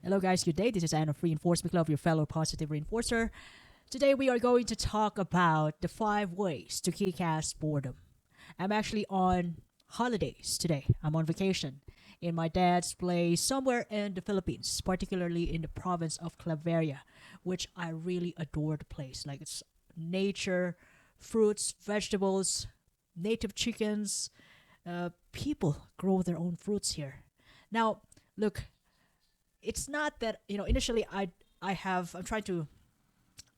Hello, guys. Good day. This is Anna of Reinforcement Club, your fellow positive reinforcer. Today, we are going to talk about the 5 ways to kick ass boredom. I'm actually on holidays today. I'm on vacation in my dad's place somewhere in the Philippines, particularly in the province of Claveria, which I really adore the place. Like it's nature, fruits, vegetables, native chickens. People grow their own fruits here. Now, look, it's not that initially I'm trying to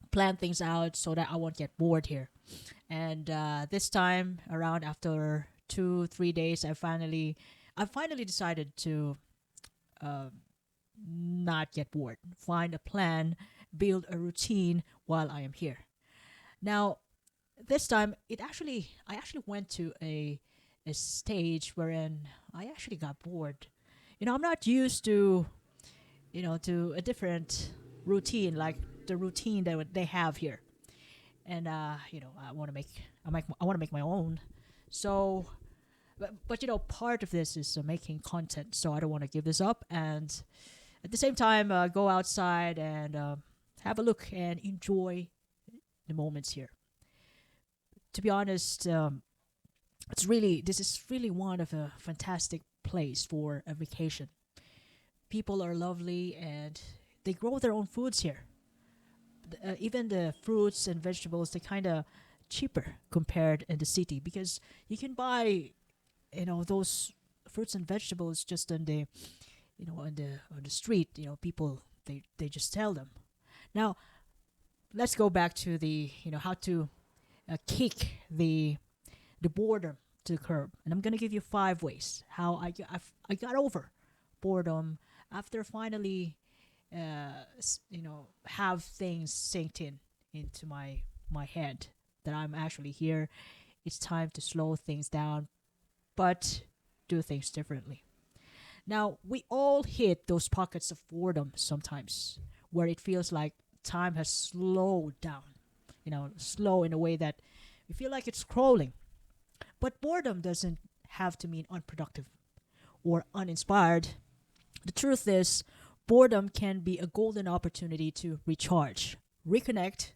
plan things out so that I won't get bored here. And this time around, after 2 3 days, I finally decided to uh, not get bored. Find a plan, build a routine while I am here. Now, this time I actually went to a stage wherein I actually got bored. I'm not used to a different routine like the routine that they have here. And I want to make my own. So, but part of this is making content. So I don't want to give this up, and at the same time, go outside and have a look and enjoy the moments here. To be honest, this is really one of a fantastic place for a vacation. People are lovely and they grow their own foods here. Even the fruits and vegetables, they kind of cheaper compared in the city because you can buy those fruits and vegetables just on the street. People, they just sell them. Now let's go back to the how to kick the boredom to the curb, and I'm gonna give you 5 ways how I got over boredom after finally have things sinked into my head that I'm actually here. It's time to slow things down, but do things differently. Now, we all hit those pockets of boredom sometimes where it feels like time has slowed down, slow in a way that we feel like it's crawling. But boredom doesn't have to mean unproductive or uninspired. The truth is, boredom can be a golden opportunity to recharge, reconnect,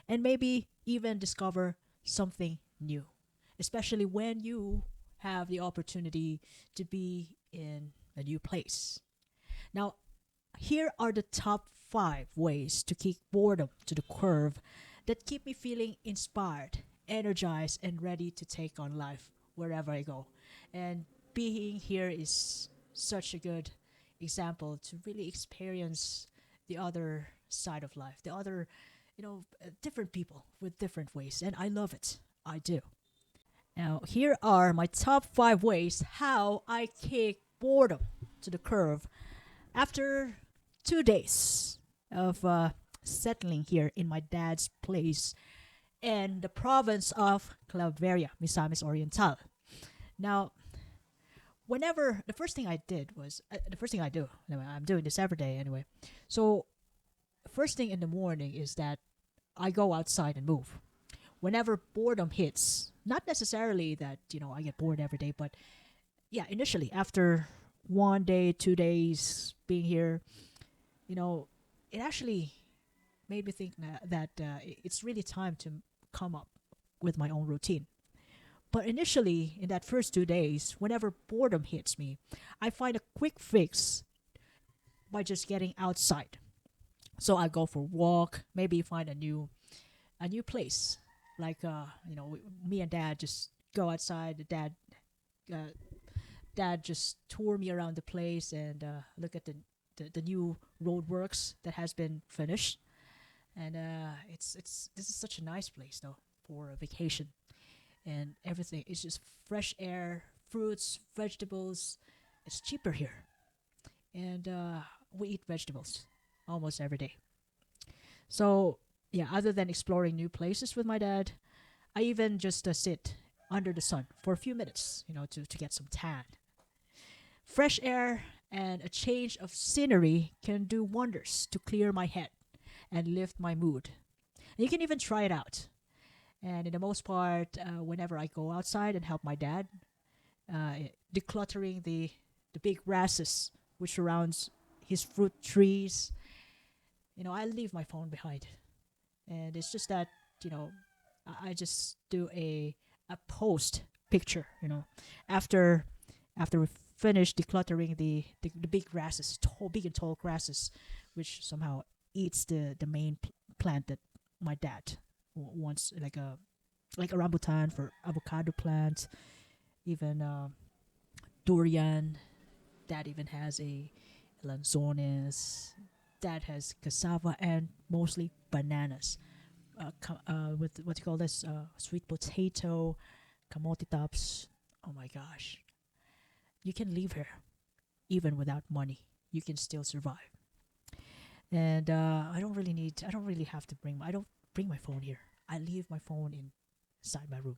and maybe even discover something new, especially when you have the opportunity to be in a new place. Now, here are the top 5 ways to kick boredom to the curve that keep me feeling inspired, energized, and ready to take on life wherever I go. And being here is such a good example to really experience the other side of life, the other, different people with different ways. And I love it. I do. Now, here are my top 5 ways how I kick boredom to the curve after 2 days of settling here in my dad's place in the province of Claveria, Misamis, Oriental. Now, whenever the first thing I did was the first thing I do. Anyway, I'm doing this every day anyway. So, first thing in the morning is that I go outside and move. Whenever boredom hits, not necessarily that I get bored every day, but yeah, initially after 1 day, 2 days being here, you know, it actually made me think that it's really time to come up with my own routine. But initially, in that first 2 days, whenever boredom hits me, I find a quick fix by just getting outside. So I go for a walk, maybe find a new place. Like me and dad just go outside. Uh, dad just tour me around the place and look at the new roadworks that has been finished. And it's this is such a nice place though for a vacation, and everything is just fresh air, fruits, vegetables. It's cheaper here, and we eat vegetables almost every day. So yeah, other than exploring new places with my dad, I even just sit under the sun for a few minutes, to get some tan. Fresh air and a change of scenery can do wonders to clear my head and lift my mood. And you can even try it out. And in the most part, whenever I go outside and help my dad, decluttering the big grasses which surrounds his fruit trees. I leave my phone behind, and it's just that you know I just do a post picture. After after we finish decluttering the big grasses, big and tall grasses, which somehow eats the main plant that my dad wants, like a rambutan for avocado plants, even durian. That even has a lanzones. That has cassava and mostly bananas. With what you call this, sweet potato, kamote tops. Oh my gosh, you can live here even without money. You can still survive. And I don't really have to I don't bring my phone here. I leave my phone inside my room.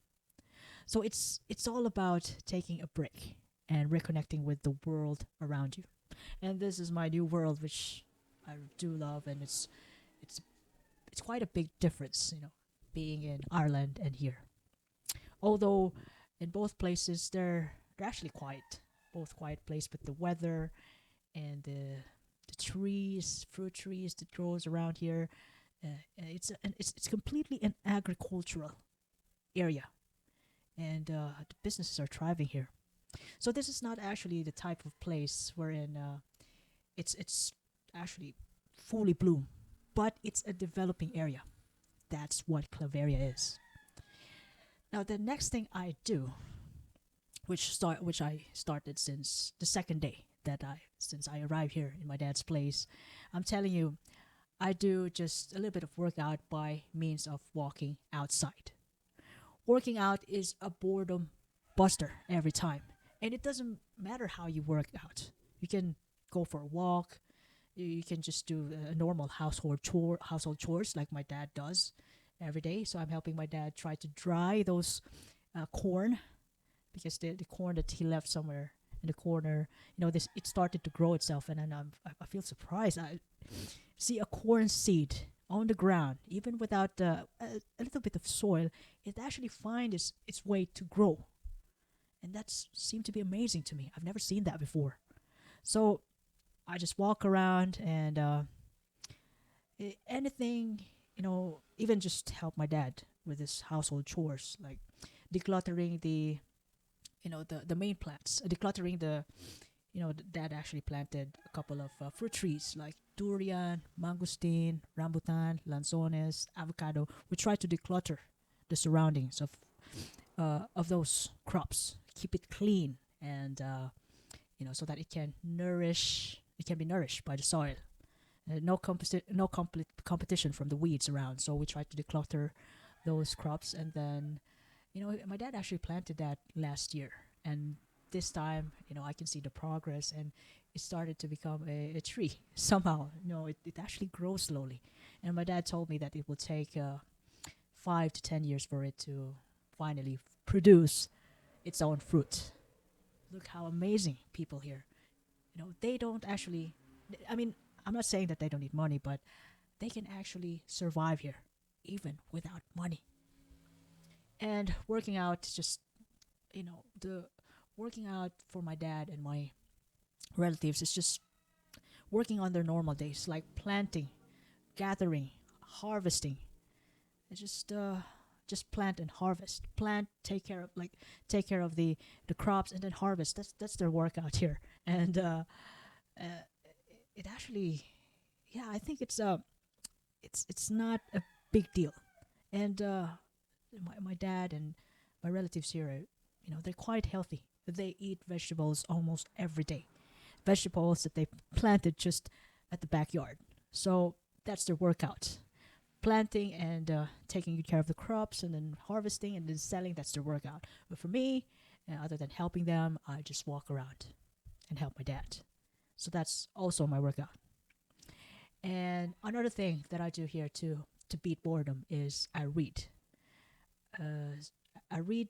So it's all about taking a break and reconnecting with the world around you. And this is my new world, which I do love, and it's it's quite a big difference, being in Ireland and here. Although in both places they're actually quiet, both quiet place, but the weather and the trees, fruit trees that grows around here, it's completely an agricultural area, and the businesses are thriving here. So this is not actually the type of place wherein it's actually fully bloom, but it's a developing area. That's what Claveria is. Now the next thing I do, which I started since the second day that I since I arrived here in my dad's place, I'm telling you, I do just a little bit of workout by means of walking outside. Working out is a boredom buster every time. And it doesn't matter how you work out. You can go for a walk. You can just do a normal household chores like my dad does every day. So I'm helping my dad try to dry those corn, because the corn that he left somewhere in the corner, this it started to grow itself, and then I feel surprised. I see a corn seed on the ground, even without a little bit of soil, it actually finds its way to grow, and that seemed to be amazing to me. I've never seen that before. So I just walk around and anything, even just help my dad with his household chores, like decluttering the main plants, decluttering dad actually planted a couple of fruit trees like durian, mangosteen, rambutan, lanzones, avocado. We try to declutter the surroundings of those crops, keep it clean, and so that it can be nourished by the soil. No competition from the weeds around. So we try to declutter those crops, and then my dad actually planted that last year, and this time I can see the progress, and it started to become a tree somehow. It actually grows slowly, and my dad told me that it will take 5 to 10 years for it to finally produce its own fruit. Look how amazing people here. They don't actually. I mean, I'm not saying that they don't need money, but they can actually survive here even without money. And working out is just the working out for my dad and my relatives is just working on their normal days, like planting, gathering, harvesting. It's just plant and harvest. Plant, take care of the crops, and then harvest. That's their workout here. And uh, it actually, yeah, I think it's not a big deal. And my dad and my relatives here are, they're quite healthy. They eat vegetables almost every day. Vegetables that they planted just at the backyard. So that's their workout. Planting and taking good care of the crops, and then harvesting and then selling. That's their workout. But for me, other than helping them, I just walk around and help my dad. So that's also my workout. And another thing that I do here to beat boredom is I read. Uh, I read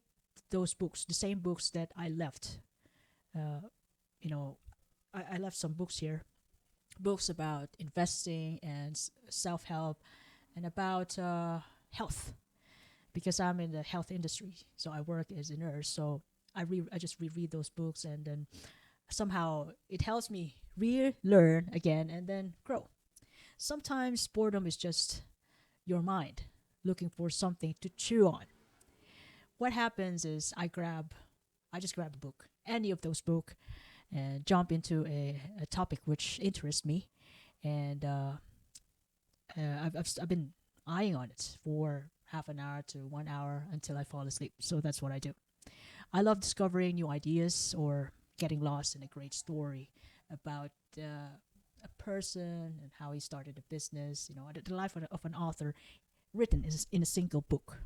those books, the same books that I left. Uh, you know, I left some books here, books about investing and self help, and about health, because I'm in the health industry. So I work as a nurse. So I just reread those books, and then somehow it helps me relearn again, and then grow. Sometimes boredom is just your mind looking for something to chew on. What happens is I just grab a book, any of those book, and jump into a topic which interests me, and I've been eyeing on it for half an hour to 1 hour until I fall asleep. So that's what I do. I love discovering new ideas or getting lost in a great story about a person and how he started a business. You know, the life of an author written is in a single book.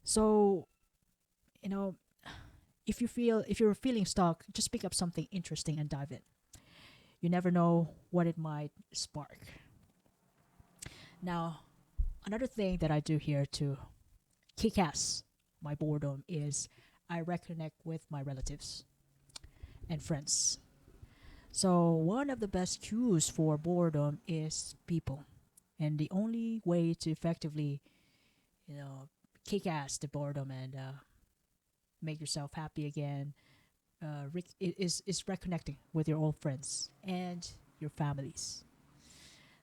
So you know, if you're feeling stuck, just pick up something interesting and dive in. You never know what it might spark. Now, another thing that I do here to kick ass my boredom is I reconnect with my relatives and friends. So one of the best cues for boredom is people. And the only way to effectively, you know, kick ass the boredom and make yourself happy again is reconnecting with your old friends and your families.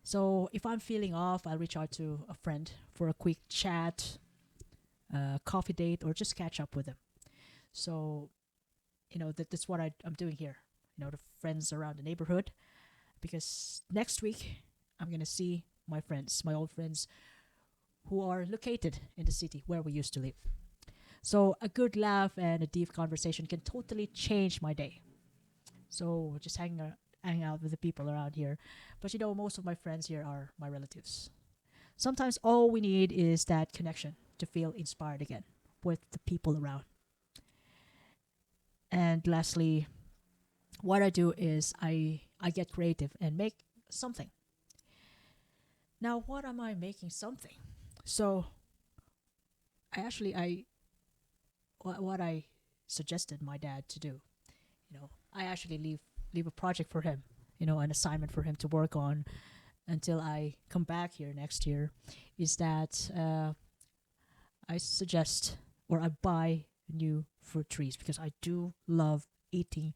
So if I'm feeling off, I'll reach out to a friend for a quick chat, coffee date, or just catch up with them. So that's what I'm doing here. The friends around the neighborhood, because next week I'm gonna see my friends, my old friends who are located in the city where we used to live. So a good laugh and a deep conversation can totally change my day. So just hang out with the people around here. But most of my friends here are my relatives. Sometimes all we need is that connection to feel inspired again with the people around. And lastly, what I do is I get creative and make something. Now, what am I making something? So I what I suggested my dad to do. I actually leave a project for him, an assignment for him to work on until I come back here next year. Is that I suggest or I buy new fruit trees because I do love eating.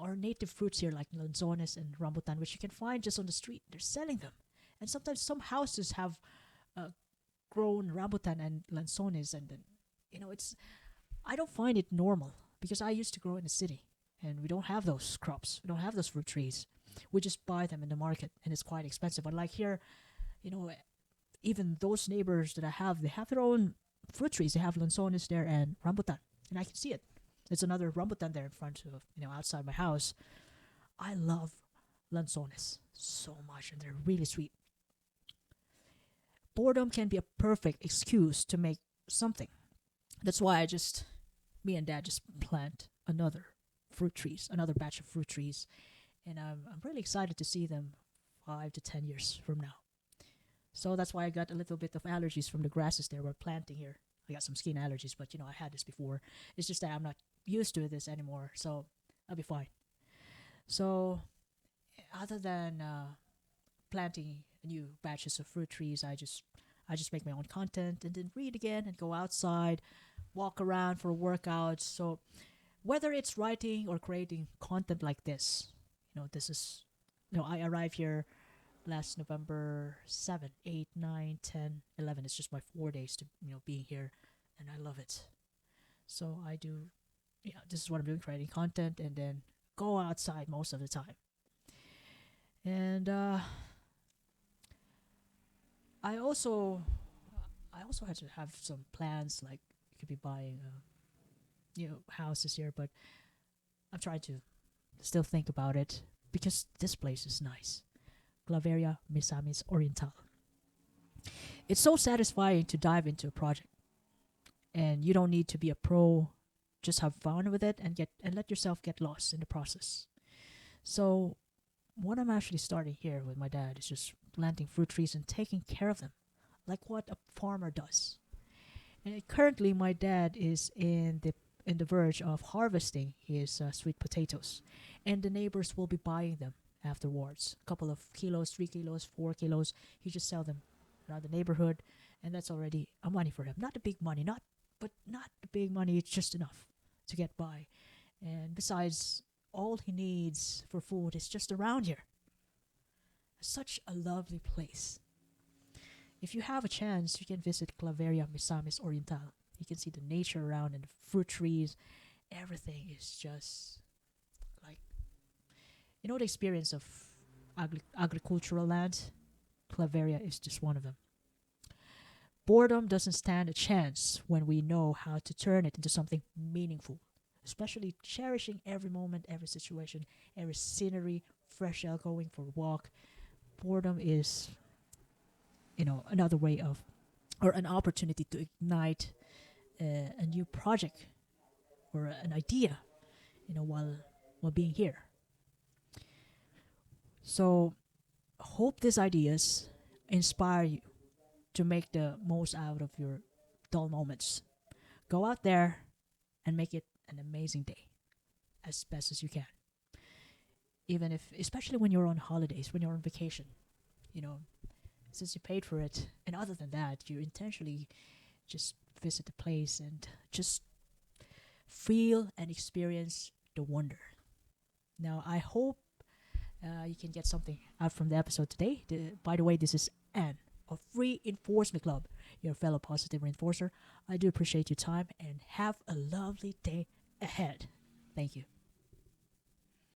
Our native fruits here like lanzones and rambutan, which you can find just on the street. They're selling them, and sometimes some houses have uh, grown rambutan and lanzones, and then it's I don't find it normal because I used to grow in the city and we don't have those crops. We don't have those fruit trees. We just buy them in the market and it's quite expensive. But like here, you know, even those neighbors that I have, they have their own fruit trees. They have lanzones there and rambutan, and I can see it. There's another rambutan there in front of outside my house. I love lanzones so much, and they're really sweet. Boredom can be a perfect excuse to make something. That's why me and dad just plant another batch of fruit trees, and I'm really excited to see them 5 to 10 years from now. So that's why I got a little bit of allergies from the grasses there we're planting here. I got some skin allergies, but I had this before. It's just that I'm not used to this anymore, so I'll be fine. So other than planting new batches of fruit trees, I just make my own content and then read again and go outside, walk around for workouts. So whether it's writing or creating content like this, this is I arrived here last November 7, 8, 9, 10, 11. It's just my 4 days to being here, and I love it. So I do. This is what I'm doing: creating content and then go outside most of the time. And I also I also had to have some plans, like you could be buying houses here, but I'm trying to still think about it because this place is nice. Claveria, Misamis, Oriental. It's so satisfying to dive into a project, and you don't need to be a pro. Just have fun with it and let yourself get lost in the process. So, what I'm actually starting here with my dad is just planting fruit trees and taking care of them, like what a farmer does. And currently, my dad is in the verge of harvesting his sweet potatoes, and the neighbors will be buying them afterwards. A couple of kilos, 3 kilos, 4 kilos. He just sell them around the neighborhood, and that's already a money for him. Not the big money, not the big money. It's just enough to get by. And besides, all he needs for food is just around here. Such a lovely place. If you have a chance, you can visit Claveria, Misamis, Oriental. You can see the nature around and the fruit trees. Everything is just like, the experience of agricultural land. Claveria is just one of them. Boredom doesn't stand a chance when we know how to turn it into something meaningful, especially cherishing every moment, every situation, every scenery, fresh air, going for a walk. Boredom is, another way of, or an opportunity to ignite a new project or an idea, while being here. So, hope these ideas inspire you to make the most out of your dull moments. Go out there and make it an amazing day as best as you can. Even if, especially when you're on holidays, when you're on vacation, you know, since you paid for it. And other than that, you intentionally just visit the place and just feel and experience the wonder. Now, I hope you can get something out from the episode today. By the way, this is Anne of Reinforcement Club, your fellow positive reinforcer. I do appreciate your time and have a lovely day ahead. Thank you.